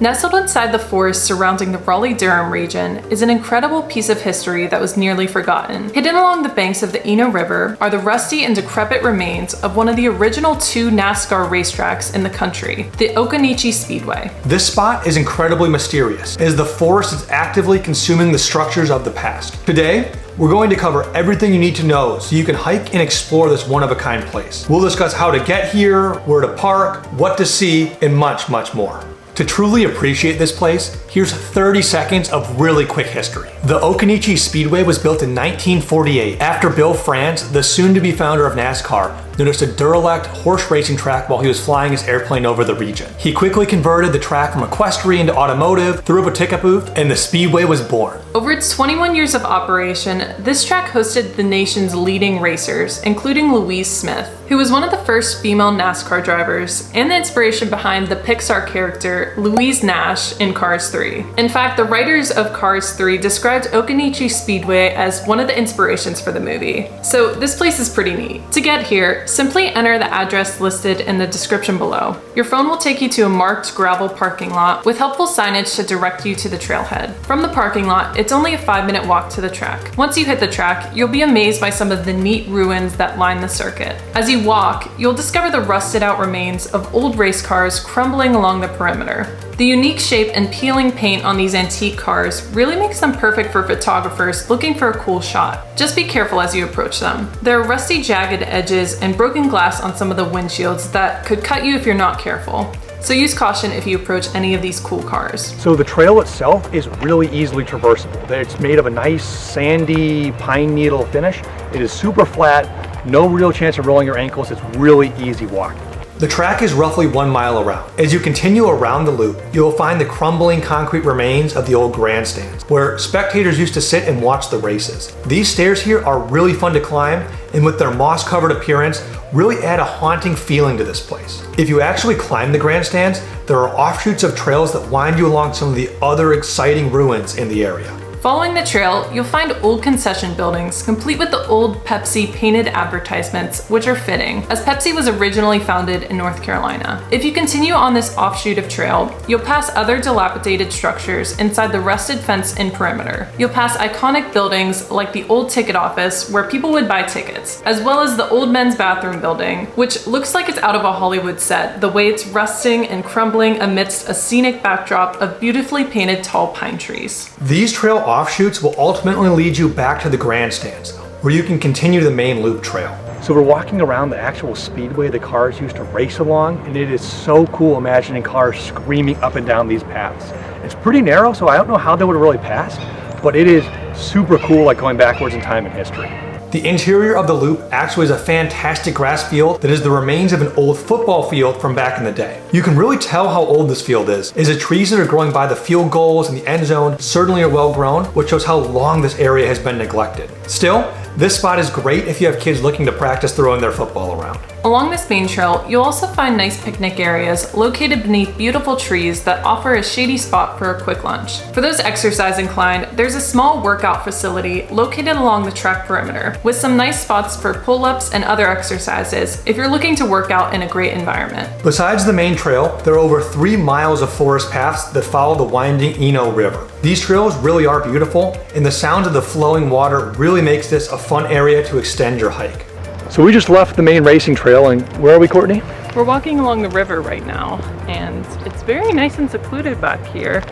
Nestled inside the forest surrounding the Raleigh-Durham region is an incredible piece of history that was nearly forgotten. Hidden along the banks of the Eno River are the rusty and decrepit remains of one of the original 2 NASCAR racetracks in the country, the Occoneechee Speedway. This spot is incredibly mysterious, as the forest is actively consuming the structures of the past. Today, we're going to cover everything you need to know so you can hike and explore this one-of-a-kind place. We'll discuss how to get here, where to park, what to see, and much, much more. To truly appreciate this place, here's 30 seconds of really quick history. The Occoneechee Speedway was built in 1948 after Bill France, the soon-to-be founder of NASCAR, noticed a derelict horse racing track while he was flying his airplane over the region. He quickly converted the track from equestrian to automotive, threw up a ticket booth, and the Speedway was born. Over its 21 years of operation, this track hosted the nation's leading racers, including Louise Smith, who was one of the first female NASCAR drivers and the inspiration behind the Pixar character Louise Nash in Cars 3. In fact, the writers of Cars 3 described Occoneechee Speedway as one of the inspirations for the movie. So this place is pretty neat. To get here, simply enter the address listed in the description below. Your phone will take you to a marked gravel parking lot with helpful signage to direct you to the trailhead. From the parking lot, it's only a 5-minute walk to the track. Once you hit the track, you'll be amazed by some of the neat ruins that line the circuit. As you walk, you'll discover the rusted out remains of old race cars crumbling along the perimeter. The unique shape and peeling paint on these antique cars really makes them perfect for photographers looking for a cool shot. Just be careful as you approach them. There are rusty, jagged edges and broken glass on some of the windshields that could cut you if you're not careful. So use caution if you approach any of these cool cars. So the trail itself is really easily traversable. It's made of a nice sandy pine needle finish. It is super flat, no real chance of rolling your ankles. It's really easy walking. The track is roughly 1 mile around. As you continue around the loop, you will find the crumbling concrete remains of the old grandstands, where spectators used to sit and watch the races. These stairs here are really fun to climb, and with their moss-covered appearance, really add a haunting feeling to this place. If you actually climb the grandstands, there are offshoots of trails that wind you along some of the other exciting ruins in the area. Following the trail, you'll find old concession buildings, complete with the old Pepsi painted advertisements, which are fitting, as Pepsi was originally founded in North Carolina. If you continue on this offshoot of trail, you'll pass other dilapidated structures inside the rusted fence and perimeter. You'll pass iconic buildings like the old ticket office, where people would buy tickets, as well as the old men's bathroom building, which looks like it's out of a Hollywood set, the way it's rusting and crumbling amidst a scenic backdrop of beautifully painted tall pine trees. These trail offshoots will ultimately lead you back to the grandstands, where you can continue the main loop trail. So we're walking around the actual speedway the cars used to race along, and it is so cool imagining cars screaming up and down these paths. It's pretty narrow, so I don't know how they would have really passed, but it is super cool, like going backwards in time in history. The interior of the loop actually is a fantastic grass field that is the remains of an old football field from back in the day. You can really tell how old this field is, as the trees that are growing by the field goals and the end zone certainly are well grown, which shows how long this area has been neglected. Still, this spot is great if you have kids looking to practice throwing their football around. Along this main trail, you'll also find nice picnic areas located beneath beautiful trees that offer a shady spot for a quick lunch. For those exercise inclined, there's a small workout facility located along the track perimeter, with some nice spots for pull-ups and other exercises if you're looking to work out in a great environment. Besides the main trail, there are over 3 miles of forest paths that follow the winding Eno River. These trails really are beautiful, and the sound of the flowing water really makes this a fun area to extend your hike. So we just left the main racing trail, and where are we, Courtney? We're walking along the river right now, and it's very nice and secluded back here,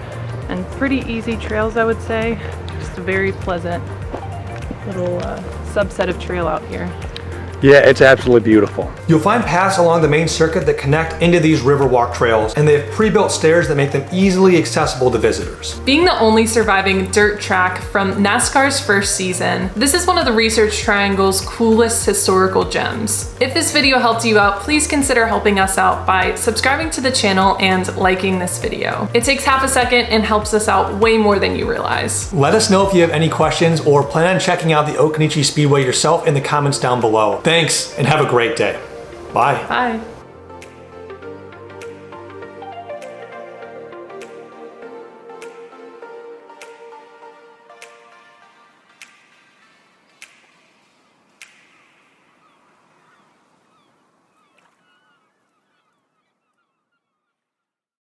and pretty easy trails, I would say. Just a very pleasant little subset of trail out here. Yeah, it's absolutely beautiful. You'll find paths along the main circuit that connect into these Riverwalk trails, and they have pre-built stairs that make them easily accessible to visitors. Being the only surviving dirt track from NASCAR's first season, this is one of the Research Triangle's coolest historical gems. If this video helped you out, please consider helping us out by subscribing to the channel and liking this video. It takes half a second and helps us out way more than you realize. Let us know if you have any questions or plan on checking out the Occoneechee Speedway yourself in the comments down below. Thanks, and have a great day. Bye. Bye.